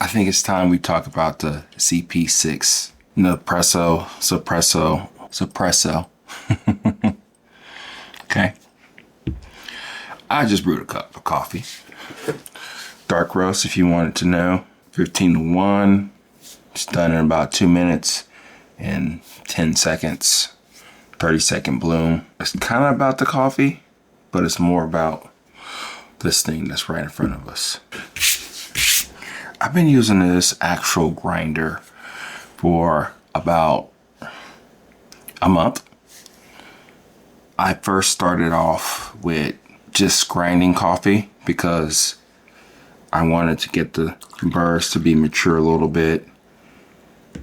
I think it's time we talk about the ZP6, Zpresso. Okay. I just brewed a cup of coffee. Dark roast, if you wanted to know. 15 to 1. It's done in about 2 minutes and 10 seconds. 30-second bloom. It's kind of about the coffee, but it's more about this thing that's right in front of us. I've been using this actual grinder for about a month. I first started off with just grinding coffee because I wanted to get the burrs to be mature a little bit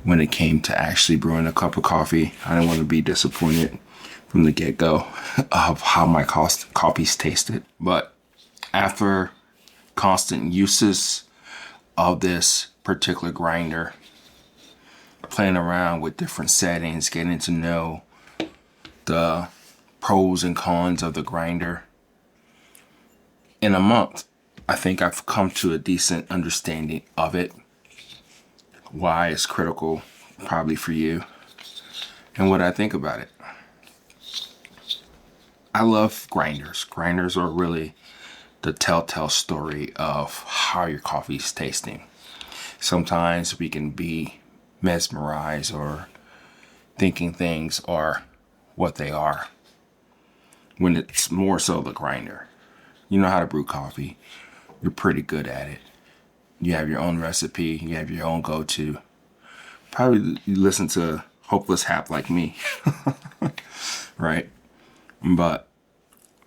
when it came to actually brewing a cup of coffee. I didn't want to be disappointed from the get-go of how my coffees tasted. But after constant uses of this particular grinder, playing around with different settings, getting to know the pros and cons of the grinder, in a month, I think I've come to a decent understanding of it, why it's critical probably for you, and what I think about it. I love grinders. Grinders are really the telltale story of how your coffee is tasting. Sometimes we can be mesmerized or thinking things are what they are when it's more so the grinder. You know how to brew coffee. You're pretty good at it. You have your own recipe. You have your own go-to. Probably you listen to Hopeless Hap like me, right? But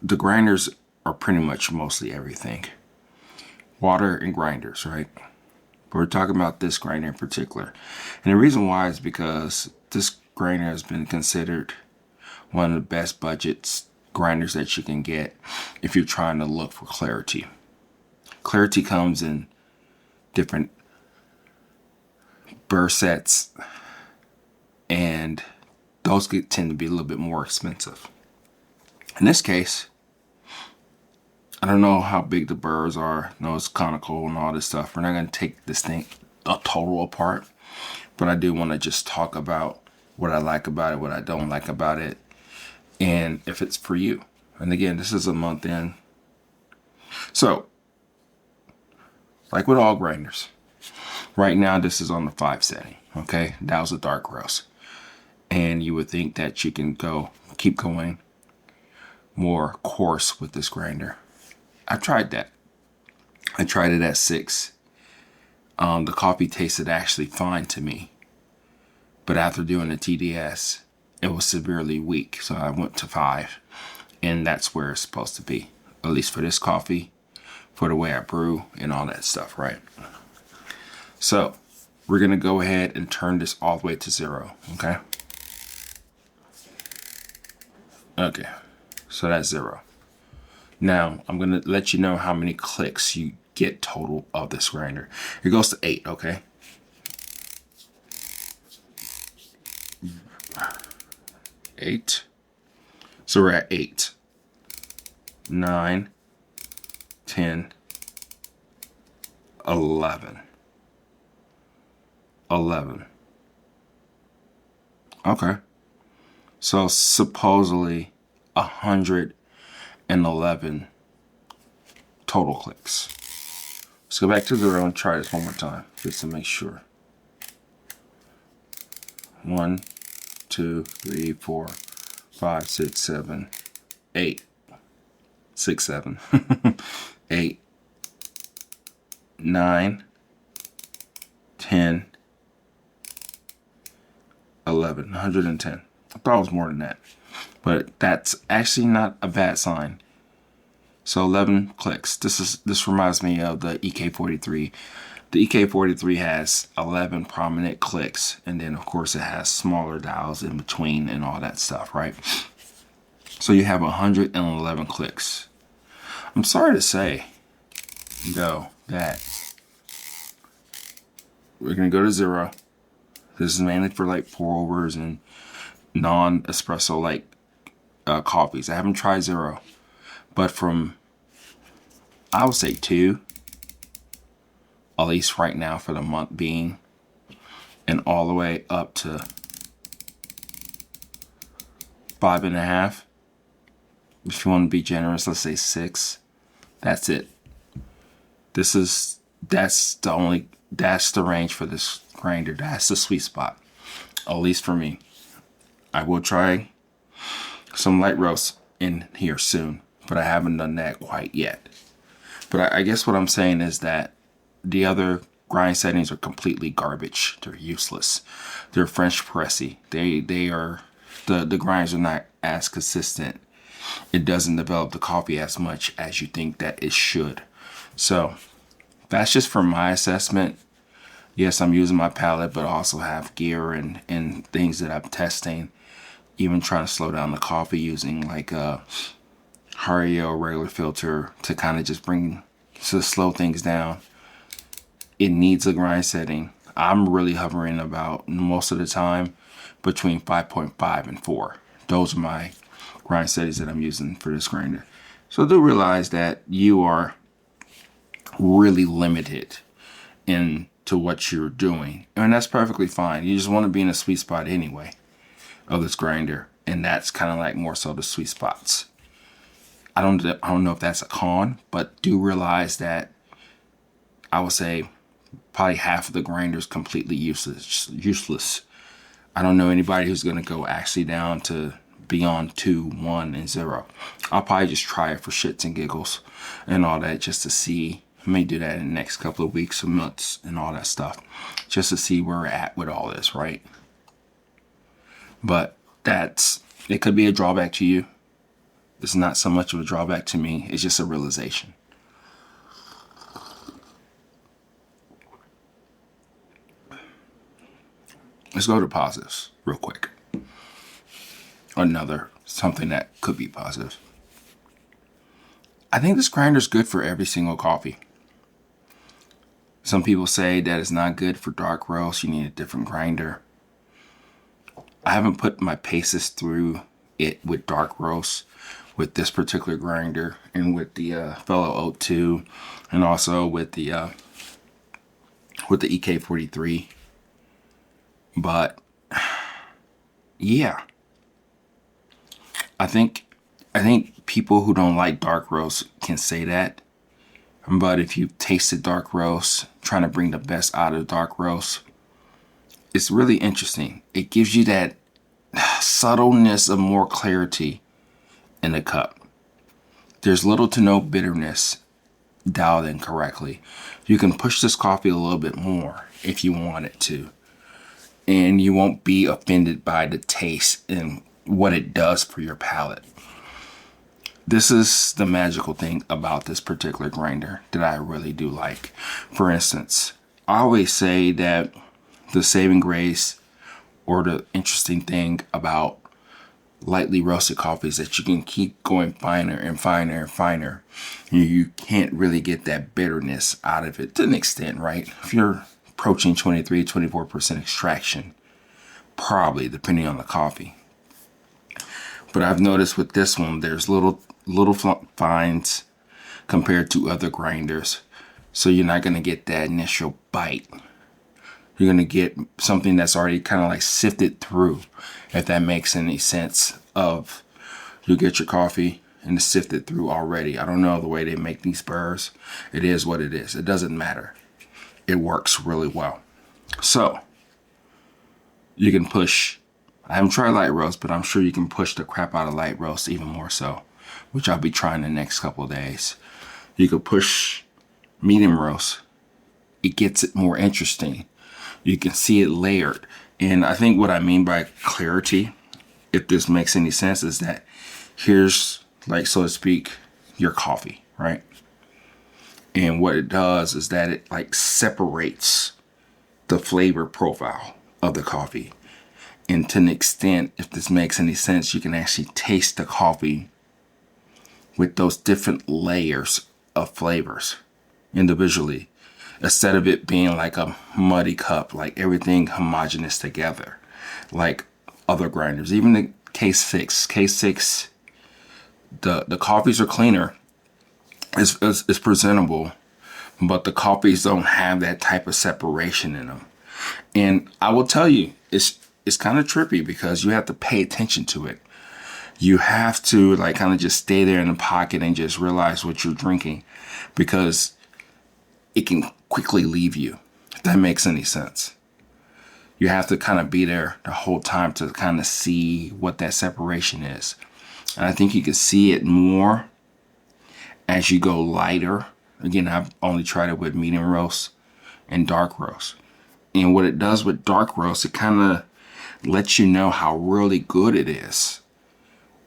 the grinders are pretty much mostly everything. Water and grinders, right? But we're talking about this grinder in particular. And the reason why is because this grinder has been considered one of the best budgets grinders that you can get if you're trying to look for clarity. Clarity comes in different burr sets, and those tend to be a little bit more expensive. In this case, I don't know how big the burrs are. No, it's conical and all this stuff. We're not going to take this thing a total apart, but I do want to just talk about what I like about it, what I don't like about it, and if it's for you. And again, this is a month in. So, like with all grinders, right now this is on the 5 setting, okay? That was a dark roast. And you would think that you can keep going more coarse with this grinder. I tried that. I tried it at 6. The coffee tasted actually fine to me. But after doing the TDS, it was severely weak. So I went to 5. And that's where it's supposed to be. At least for this coffee, for the way I brew and all that stuff, right? So we're going to go ahead and turn this all the way to 0, okay? Okay, so that's 0. Now, I'm going to let you know how many clicks you get total of this grinder. It goes to 8, okay? 8. So we're at 8. 9, 10, 11. 11. Okay. So supposedly 111 total clicks. Let's go back to 0 and try this one more time just to make sure. 1, 2, 3, 4, 5, 6, 7, 8. 6, 7, 8, 9, 10, 11, 110. I thought it was more than that, but that's actually not a bad sign. So 11 clicks. This reminds me of the EK43. The EK43 has 11 prominent clicks, and then of course it has smaller dials in between and all that stuff, right? So you have 111 clicks. I'm sorry to say, though, that we're going to go to 0. This is mainly for like pour overs and non-espresso like coffees. I haven't tried 0, but from, I would say 2, at least right now for the month being, and all the way up to 5.5. If you want to be generous, let's say 6. That's it. That's the range for this grinder. That's the sweet spot, at least for me. I will try some light roast in here soon, but I haven't done that quite yet. But I guess what I'm saying is that the other grind settings are completely garbage. They're useless. They're French pressy. They are, the grinds are not as consistent. It doesn't develop the coffee as much as you think that it should. So that's just for my assessment. Yes, I'm using my palette, but I also have gear and things that I'm testing. Even trying to slow down the coffee using like a Hario regular filter to kind of just slow things down. It needs a grind setting. I'm really hovering about most of the time between 5.5 and 4. Those are my grind settings that I'm using for this grinder. So do realize that you are really limited into what you're doing, and that's perfectly fine. You just want to be in a sweet spot anyway of this grinder, and that's kind of like more so the sweet spots. I don't know if that's a con, but do realize that I would say probably half of the grinder is completely useless. I don't know anybody who's going to go actually down to beyond 2, 1, and 0. I'll probably just try it for shits and giggles and all that, just to see. I may do that in the next couple of weeks or months and all that stuff, just to see where we're at with all this, right? But it could be a drawback to you. It's not so much of a drawback to me. It's just a realization. Let's go to positives real quick. Something that could be positive. I think this grinder is good for every single coffee. Some people say that it's not good for dark roast. You need a different grinder. I haven't put my paces through it with dark roast with this particular grinder, and with the fellow Oat 2, and also with the EK43. But yeah, I think people who don't like dark roast can say that. But if you've tasted dark roast, trying to bring the best out of dark roast, it's really interesting. It gives you that subtleness of more clarity in the cup. There's little to no bitterness dialed in correctly. You can push this coffee a little bit more if you want it to, and you won't be offended by the taste and what it does for your palate. This is the magical thing about this particular grinder that I really do like. For instance, I always say that the saving grace or the interesting thing about lightly roasted coffees that you can keep going finer and finer and finer. You can't really get that bitterness out of it to an extent, right? If you're approaching 23-24% extraction, probably, depending on the coffee. But I've noticed with this one, there's little fines compared to other grinders. So you're not going to get that initial bite. You're going to get something that's already kind of like sifted through, if that makes any sense. You'll get your coffee and it's sifted through already. I don't know the way they make these burrs. It is what it is. It doesn't matter. It works really well. So you can push. I haven't tried light roast, but I'm sure you can push the crap out of light roast even more so, which I'll be trying the next couple of days. You could push medium roast. It gets it more interesting. You can see it layered. And I think what I mean by clarity, if this makes any sense, is that here's, like, so to speak, your coffee, right? And what it does is that it like separates the flavor profile of the coffee. And to an extent, if this makes any sense, you can actually taste the coffee with those different layers of flavors individually, instead of it being like a muddy cup, like everything homogeneous together, like other grinders. Even the K6, the coffees are cleaner, it's presentable, but the coffees don't have that type of separation in them. And I will tell you, it's kind of trippy because you have to pay attention to it. You have to like kind of just stay there in the pocket and just realize what you're drinking, because it can quickly leave you, if that makes any sense. You have to kind of be there the whole time to kind of see what that separation is. And I think you can see it more as you go lighter. Again, I've only tried it with medium roast and dark roast. And what it does with dark roast, it kind of lets you know how really good it is,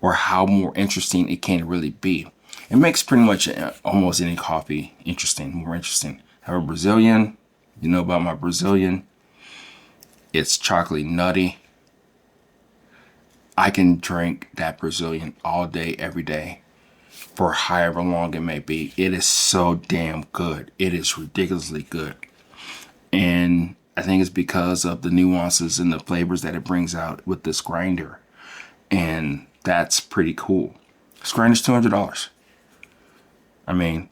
or how more interesting it can really be. It makes pretty much almost any coffee more interesting. I have a Brazilian. You know about my Brazilian. It's chocolatey nutty. I can drink that Brazilian all day, every day, for however long it may be. It is so damn good. It is ridiculously good. And I think it's because of the nuances and the flavors that it brings out with this grinder. And that's pretty cool. This grinder's $200. I mean,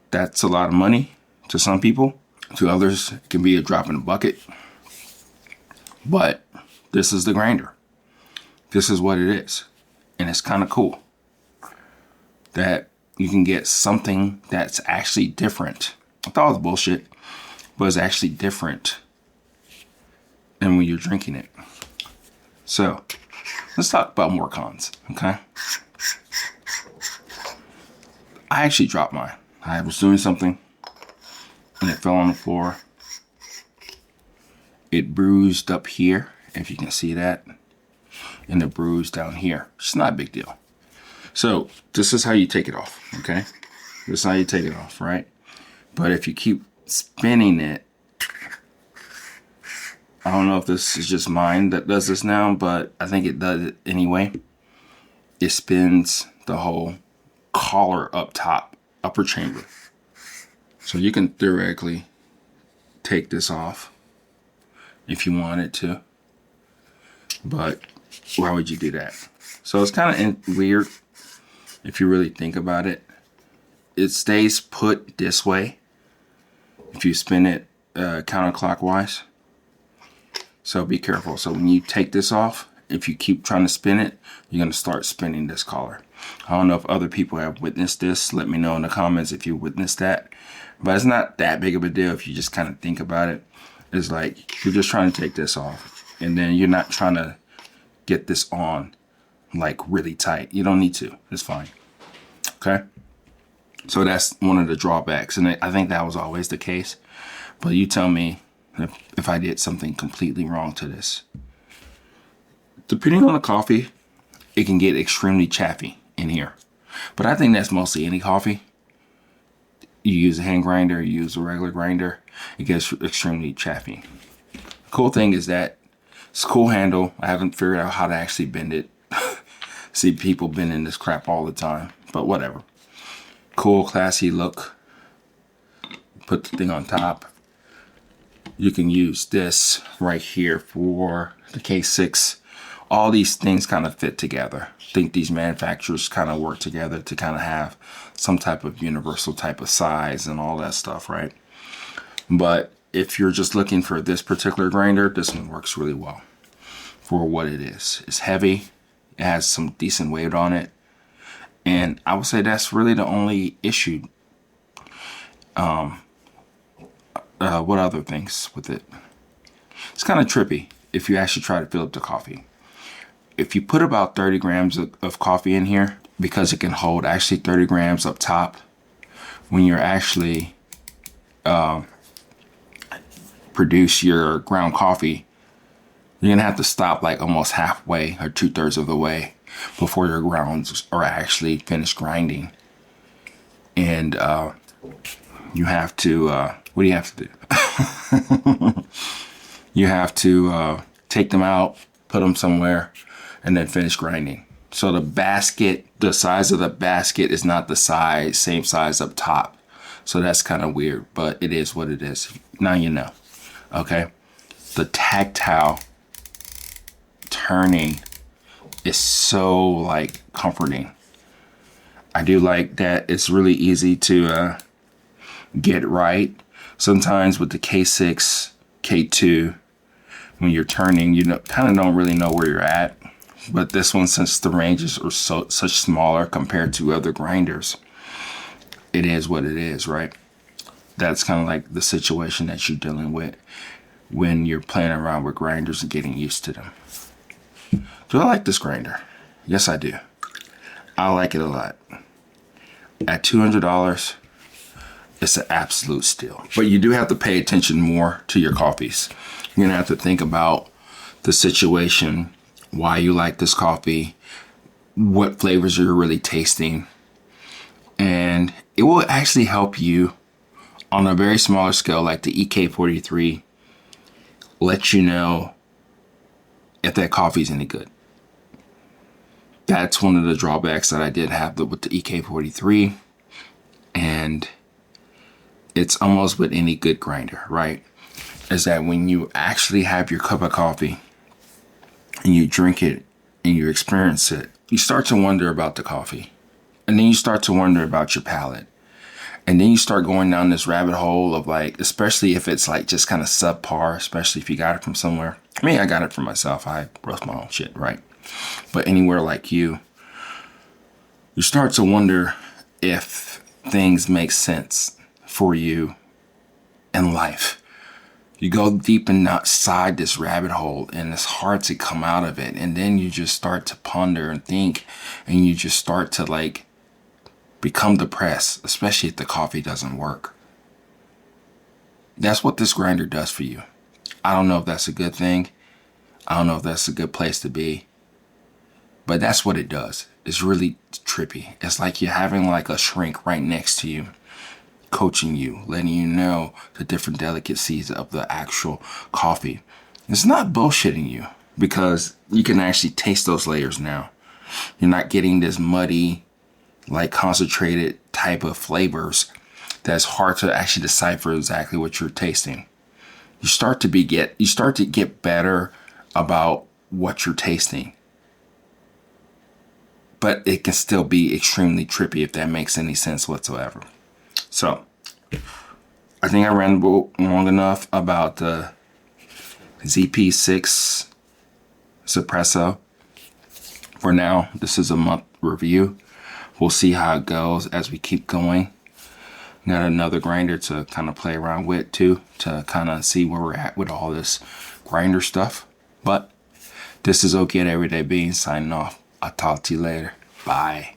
that's a lot of money to some people. To others, it can be a drop in the bucket. But this is the grinder. This is what it is. And it's kind of cool that you can get something that's actually different. I thought it was bullshit, but it's actually different than when you're drinking it. So let's talk about more cons, okay? I actually dropped mine. I was doing something and it fell on the floor. It bruised up here, if you can see that, and it bruised down here. It's not a big deal. So this is how you take it off, okay? This is how you take it off, right? But if you keep spinning it, I don't know if this is just mine that does this now, but I think it does it anyway. It spins the whole collar up top, upper chamber. So you can theoretically take this off if you wanted to, but why would you do that? So it's kind of weird if you really think about it. It stays put this way if you spin it counterclockwise. So be careful. So when you take this off, if you keep trying to spin it, you're going to start spinning this collar. I don't know if other people have witnessed this. Let me know in the comments if you witnessed that. But it's not that big of a deal if you just kind of think about it. It's like you're just trying to take this off, and then you're not trying to get this on like really tight. You don't need to. It's fine. Okay? So that's one of the drawbacks, and I think that was always the case. But you tell me if I did something completely wrong to this. Depending on the coffee, it can get extremely chaffy in here. But I think that's mostly any coffee. You use a hand grinder, you use a regular grinder, it gets extremely chaffy. The cool thing is that it's a cool handle. I haven't figured out how to actually bend it. See people bending this crap all the time, but whatever. Cool, classy look. Put the thing on top. You can use this right here for the K6. All these things kind of fit together. I think these manufacturers kind of work together to kind of have some type of universal type of size and all that stuff, right? But if you're just looking for this particular grinder, this one works really well for what it is. It's heavy. It has some decent weight on it. And I would say that's really the only issue. What other things with it? It's kind of trippy if you actually try to fill up the coffee. If you put about 30 grams of coffee in here, because it can hold actually 30 grams up top, when you're actually produce your ground coffee, you're gonna have to stop like almost halfway or 2/3 of the way before your grounds are actually finished grinding. And you have to, what do you have to do? You have to take them out, put them somewhere, and then finish grinding. So the basket, the size of the basket is not the same size up top. So that's kind of weird, but it is what it is. Now you know, okay? The tactile turning is so like comforting. I do like that it's really easy to get right. Sometimes with the K6, K2, when you're turning, you kind of don't really know where you're at. But this one, since the ranges are such smaller compared to other grinders, it is what it is, right? That's kind of like the situation that you're dealing with when you're playing around with grinders and getting used to them. Do I like this grinder? Yes, I do. I like it a lot. At $200, it's an absolute steal. But you do have to pay attention more to your coffees. You're gonna have to think about the situation, why you like this coffee, what flavors you're really tasting, and it will actually help you on a very smaller scale, like the EK43, let you know if that coffee is any good. That's one of the drawbacks that I did have with the EK43, and it's almost with any good grinder, right? Is that when you actually have your cup of coffee and you drink it and you experience it, you start to wonder about the coffee, and then you start to wonder about your palate. And then you start going down this rabbit hole of like, especially if it's like just kind of subpar, especially if you got it from somewhere. I mean, I got it for myself. I roast my own shit, right? But anywhere like you start to wonder if things make sense for you in life. You go deep inside this rabbit hole and it's hard to come out of it. And then you just start to ponder and think, and you just start to like become depressed, especially if the coffee doesn't work. That's what this grinder does for you. I don't know if that's a good thing. I don't know if that's a good place to be, but that's what it does. It's really trippy. It's like you're having like a shrink right next to you, coaching you, letting you know the different delicacies of the actual coffee. It's not bullshitting you, because you can actually taste those layers now. You're not getting this muddy, like concentrated type of flavors that's hard to actually decipher exactly what you're tasting. You start to get better about what you're tasting, but it can still be extremely trippy, if that makes any sense whatsoever. So I think I rambled long enough about the ZP6 Zpresso. For now, this is a month review. We'll see how it goes as we keep going. Got another grinder to kind of play around with too, to kind of see where we're at with all this grinder stuff. But this is OK at Everyday Beans signing off. I'll talk to you later. Bye.